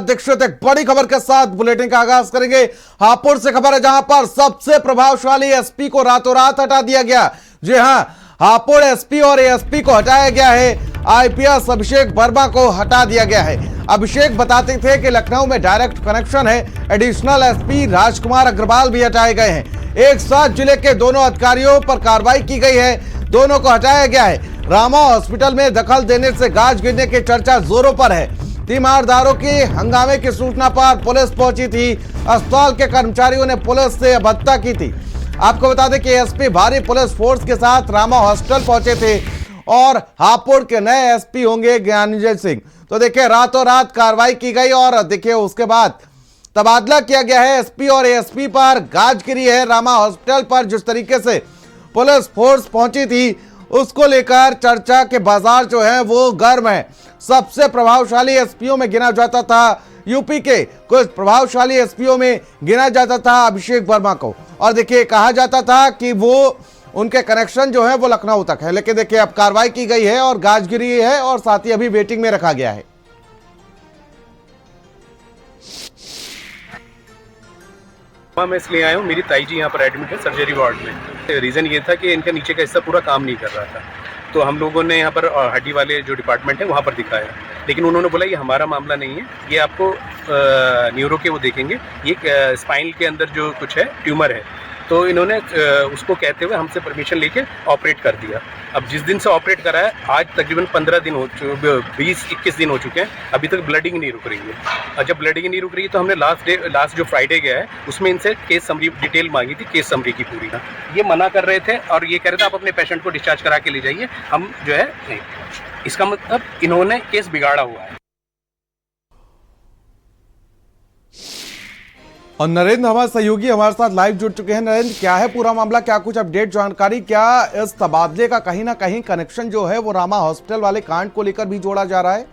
दीक्षित एक बड़ी खबर के साथ बुलेटिन का आगाज करेंगे। हापुड़ से खबर है जहां पर सबसे प्रभावशाली एसपी को रातों रात हटा दिया गया। जी हां, हापुड़ एसपी और एएसपी को हटाया गया है। आईपीएस अभिषेक वर्मा को हटा दिया गया है। अभिषेक बताते थे कि लखनऊ में डायरेक्ट कनेक्शन है। एडिशनल एसपी राजकुमार अग्रवाल भी हटाए गए हैं। एक साथ जिले के दोनों अधिकारियों पर कार्रवाई की गई है, दोनों को हटाया गया है। रामा हॉस्पिटल में दखल देने से गाज गिरने की चर्चा जोरों पर है। तीमारदारों के हंगामे की सूचना पर पुलिस पहुंची थी। अस्पताल के कर्मचारियों ने पुलिस से अभद्रता की थी। आपको बता दें कि एसपी भारी पुलिस फोर्स के साथ रामा हॉस्पिटल पहुंचे थे और हापुड़ के नए एसपी होंगे ज्ञानंजय सिंह। तो देखिए, रातों रात कार्रवाई की गई और देखिए उसके बाद तबादला किया गया है। एसपी और एएसपी पर गाज गिरी है। रामा हॉस्पिटल पर जिस तरीके से पुलिस फोर्स पहुंची थी उसको लेकर चर्चा के बाजार जो है वो गर्म है। सबसे प्रभावशाली एसपीओ में गिना जाता था, यूपी के कुछ प्रभावशाली एसपीओ में गिना जाता था अभिषेक वर्मा को। और देखिए, कहा जाता था कि वो उनके कनेक्शन जो है वो लखनऊ तक है। लेकिन देखिए, अब कार्रवाई की गई है और गाजगिरी है और साथ ही अभी वेटिंग में रखा गया है। मैं इसलिए आया हूँ, मेरी ताई जी यहाँ पर एडमिट है सर्जरी वार्ड में। रीज़न ये था कि इनका नीचे का हिस्सा पूरा काम नहीं कर रहा था, तो हम लोगों ने यहाँ पर हड्डी वाले जो डिपार्टमेंट है वहाँ पर दिखाया, लेकिन उन्होंने बोला ये हमारा मामला नहीं है, ये आपको न्यूरो के वो देखेंगे, ये स्पाइन के अंदर जो कुछ है ट्यूमर है। तो इन्होंने उसको कहते हुए हमसे परमिशन लेके ऑपरेट कर दिया। अब जिस दिन से ऑपरेट करा है आज तकरीबन 15 दिन हो 20-21 दिन हो चुके हैं, अभी तक ब्लडिंग नहीं रुक रही है। और जब ब्लडिंग नहीं रुक रही है तो हमने लास्ट जो फ्राइडे गया है उसमें इनसे केस समरी डिटेल मांगी थी, केस समरी की पूरी। ये मना कर रहे थे और ये कह रहे थे आप अपने पेशेंट को डिस्चार्ज करा के ले जाइए, हम जो है नहीं। इसका मतलब इन्होंने केस बिगाड़ा हुआ है। और नरेंद्र हमारे सहयोगी हमारे साथ लाइव जुड़ चुके हैं। नरेंद्र, क्या है पूरा मामला, क्या कुछ अपडेट जानकारी? क्या इस तबादले का कहीं ना कहीं कनेक्शन जो है वो रामा हॉस्पिटल वाले कांड को लेकर भी जोड़ा जा रहा है?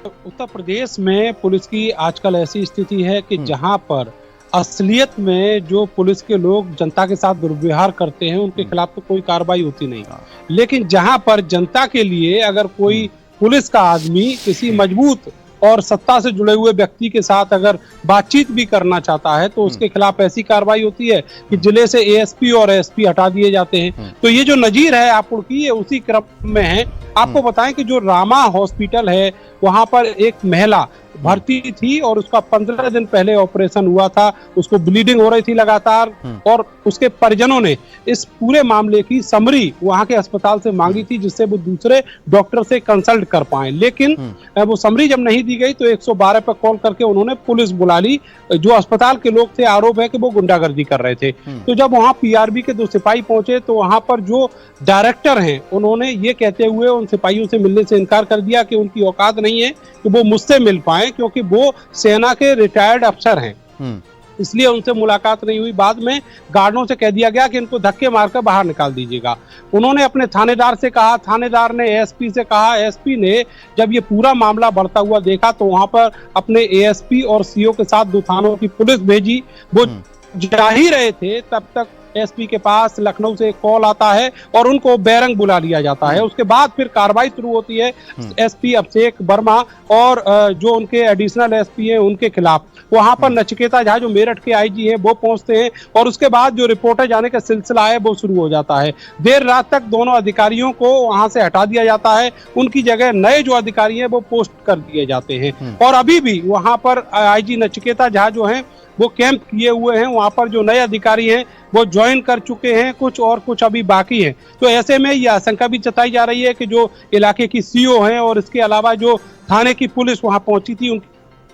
उत्तर प्रदेश में पुलिस की आजकल ऐसी स्थिति है कि जहां पर असलियत में जो पुलिस के लोग जनता के साथ दुर्व्यवहार करते हैं उनके खिलाफ तो कोई कार्रवाई होती नहीं, लेकिन जहां पर जनता के लिए अगर कोई पुलिस का आदमी किसी मजबूत और सत्ता से जुड़े हुए व्यक्ति के साथ अगर बातचीत भी करना चाहता है तो उसके खिलाफ ऐसी कार्रवाई होती है कि जिले से एएसपी और एसपी हटा दिए जाते हैं। तो ये जो नजीर है हापुड़ की, ये उसी क्रम में है। आपको बताएं कि जो रामा हॉस्पिटल है वहां पर एक महिला भर्ती थी और उसका 15 दिन पहले ऑपरेशन हुआ था, उसको ब्लीडिंग हो रही थी लगातार, और उसके परिजनों ने इस पूरे मामले की समरी वहां के अस्पताल से मांगी थी जिससे वो दूसरे डॉक्टर से कंसल्ट कर पाए। लेकिन वो समरी जब नहीं दी गई तो 112 पर कॉल करके उन्होंने पुलिस बुला ली। जो अस्पताल के लोग थे, आरोप है कि वो गुंडागर्दी कर रहे थे। तो जब वहां पीआरबी के 2 सिपाही पहुंचे तो वहां पर जो डायरेक्टर हैं उन्होंने ये कहते हुए उन सिपाहियों से मिलने से इनकार कर दिया कि उनकी औकात नहीं है कि वो मुझसे मिल पाए, क्योंकि वो सेना के रिटायर्ड अफसर हैं, इसलिए उनसे मुलाकात नहीं हुई। बाद में गार्डों से कह दिया गया कि इनको धक्के मारकर बाहर निकाल दीजिएगा। उन्होंने अपने थानेदार से कहा, थानेदार ने एएसपी से कहा, एएसपी ने जब ये पूरा मामला बढ़ता हुआ देखा तो वहां पर अपने एएसपी और सीओ के साथ 2 थानों की पुलिस भेजी। वो जा ही रहे थे तब तक एसपी के पास लखनऊ से एक कॉल आता है और उनको बैरंग बुला लिया जाता है। उसके बाद फिर कार्रवाई शुरू होती है एसपी अभिषेक वर्मा और जो उनके एडिशनल एसपी हैं उनके खिलाफ। वहां पर नचिकेता झा जो मेरठ के आईजी हैं वो पहुंचते हैं और उसके बाद जो रिपोर्टर जाने का सिलसिला है वो शुरू हो जाता है। देर रात तक दोनों अधिकारियों को वहां से हटा दिया जाता है, उनकी जगह नए जो अधिकारी हैं वो पोस्ट कर दिए जाते हैं। और अभी भी वहां पर आईजी नचिकेता झा जो हैं वो कैंप किए हुए हैं, वहां पर जो नए अधिकारी हैं वो ज्वाइन कर चुके हैं, कुछ अभी बाकी हैं। तो ऐसे में ये आशंका भी जताई जा रही है कि जो इलाके की सीओ हैं और इसके अलावा जो थाने की पुलिस वहां पहुंची थी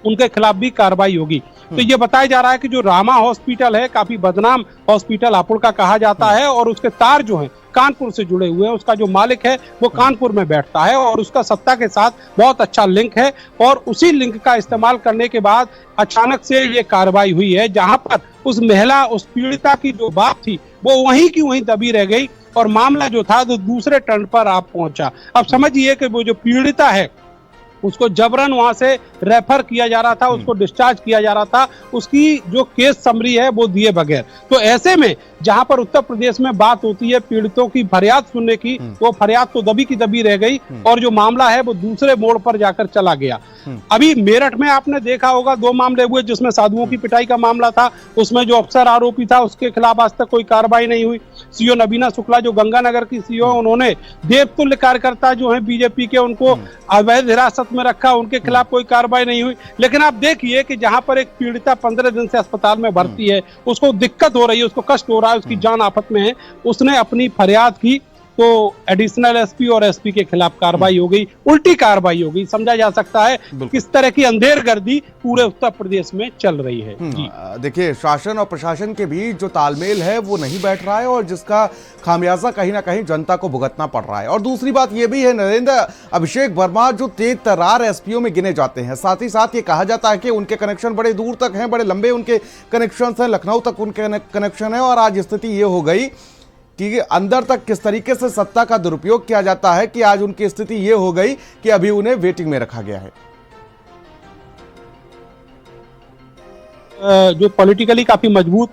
उनके खिलाफ भी कार्रवाई होगी। तो ये बताया जा रहा है कि जो रामा हॉस्पिटल है काफी बदनाम हॉस्पिटल हापुड़ का कहा जाता है और उसके तार जो हैं कानपुर से जुड़े हुए हैं। उसका जो मालिक है वो कानपुर में बैठता है और उसका सत्ता के साथ बहुत अच्छा लिंक है और उसी लिंक का इस्तेमाल करने के बाद अचानक से ये कार्रवाई हुई है, जहां पर उस महिला, उस पीड़िता की जो बात थी वो वहीं की वहीं दबी रह गई और मामला जो था तो दूसरे टर्न पर आप पहुंचा। अब समझिए कि वो जो पीड़िता है उसको जबरन वहां से रेफर किया जा रहा था, उसको डिस्चार्ज किया जा रहा था, उसकी जो केस समरी है वो दिए बगैर। तो ऐसे में जहां पर उत्तर प्रदेश में बात होती है पीड़ितों की फरियाद सुनने की, वो फरियाद तो दबी की दबी रह गई और जो मामला है वो दूसरे मोड़ पर जाकर चला गया। अभी मेरठ में आपने देखा होगा 2 मामले हुए, जिसमें साधुओं की पिटाई का मामला था, उसमें जो अफसर आरोपी था उसके खिलाफ आज तक कोई कार्रवाई नहीं हुई। सीओ नबीना शुक्ला जो गंगानगर की सीओ, उन्होंने देवतुल्य कार्यकर्ता जो हैं बीजेपी के, उनको अवैध हिरासत में रखा, उनके खिलाफ कोई कार्रवाई नहीं हुई। लेकिन आप देखिए कि जहां पर एक पीड़िता 15 दिन से अस्पताल में भर्ती है, उसको दिक्कत हो रही है, उसको कष्ट हो रहा है, उसकी जान आफत में है, उसने अपनी फरियाद की तो एडिशनल एसपी और एसपी के खिलाफ कार्रवाई हो गई, उल्टी कार्रवाई हो गई। समझा जा सकता है किस तरह की अंधेरगर्दी पूरे उत्तर प्रदेश में चल रही है। जी देखिए, शासन और प्रशासन के बीच जो तालमेल है वो नहीं बैठ रहा है और जिसका खामियाजा कहीं ना कहीं जनता को भुगतना पड़ रहा है। और दूसरी बात ये भी है नरेंद्र, अभिषेक वर्मा जो तेज तर्रार एसपीओ में गिने जाते हैं, साथ ही साथ ये कहा जाता है कि उनके कनेक्शन बड़े दूर तक हैं, बड़े लंबे उनके कनेक्शन हैं, लखनऊ तक उनके कनेक्शन है। और आज स्थिति ये हो गई कि अंदर तक किस तरीके से सत्ता का दुरुपयोग किया जाता है कि आज उनकी स्थिति ये हो गई कि अभी उन्हें वेटिंग में रखा गया है। जो पॉलिटिकली काफी मजबूत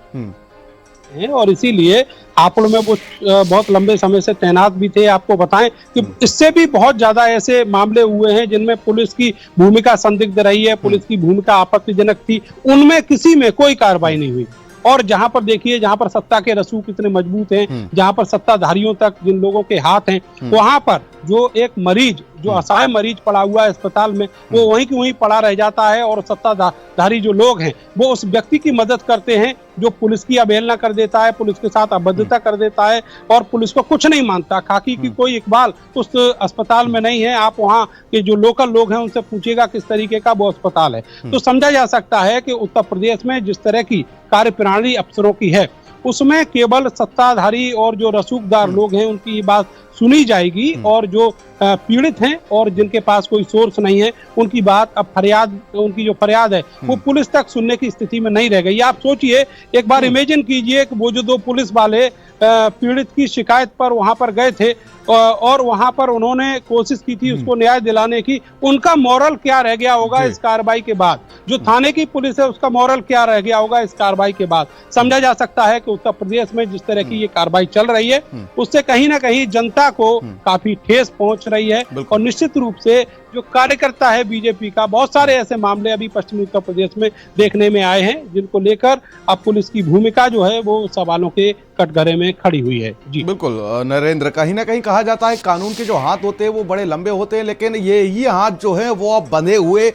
है और इसीलिए हापुड़ में वो बहुत लंबे समय से तैनात भी थे। आपको बताएं कि इससे भी बहुत ज्यादा ऐसे मामले हुए हैं जिनमें पुलिस की भूमिका संदिग्ध रही है, पुलिस की भूमिका आपत्तिजनक थी, उनमें किसी में कोई कार्रवाई नहीं हुई। और जहां पर देखिए, जहां पर सत्ता के रसूख इतने मजबूत हैं, जहां पर सत्ताधारियों तक जिन लोगों के हाथ हैं, वहां पर जो एक मरीज, जो असहाय मरीज पड़ा हुआ है अस्पताल में, वो वहीं की वहीं पड़ा रह जाता है और सत्ताधारी जो लोग हैं वो उस व्यक्ति की मदद करते हैं जो पुलिस की अवहेलना कर देता है, पुलिस के साथ अभद्रता कर देता है और पुलिस को कुछ नहीं मानता। खाकी की कोई इकबाल उस अस्पताल में नहीं है। आप वहाँ के जो लोकल लोग हैं उनसे पूछिएगा किस तरीके का वो अस्पताल है। तो समझा जा सकता है कि उत्तर प्रदेश में जिस तरह की कार्यप्रणाली अफसरों की है, उसमें केवल सत्ताधारी और जो रसूखदार लोग हैं उनकी बात सुनी जाएगी और जो पीड़ित हैं और जिनके पास कोई सोर्स नहीं है उनकी बात, अब फरियाद, उनकी जो फरियाद है वो पुलिस तक सुनने की स्थिति में नहीं रह गई। आप सोचिए, एक बार इमेजिन कीजिए कि वो जो 2 पुलिस वाले पीड़ित की शिकायत पर वहां पर गए थे और वहां पर उन्होंने कोशिश की थी उसको न्याय दिलाने की, उनका मॉरल क्या रह गया होगा इस कार्रवाई के बाद? जो थाने की पुलिस है उसका मॉरल क्या रह गया होगा इस कार्रवाई के बाद? समझा जा सकता है कि उत्तर प्रदेश में जिस तरह की ये कार्रवाई चल रही है उससे कहीं ना कहीं जनता को काफी ठेस पहुंच रही है। और निश्चित रूप से जो कार्यकर्ता है बीजेपी का, बहुत सारे ऐसे मामले अभी पश्चिमी उत्तर प्रदेश में देखने में आए हैं जिनको लेकर अब पुलिस की भूमिका जो है वो सवालों के कटघरे में खड़ी हुई है। जी बिल्कुल नरेंद्र, कहीं ना कहीं कहा जाता है कानून के जो हाथ होते हैं वो बड़े लंबे होते हैं, लेकिन ये ही हाथ जो है वो अब बंधे हुए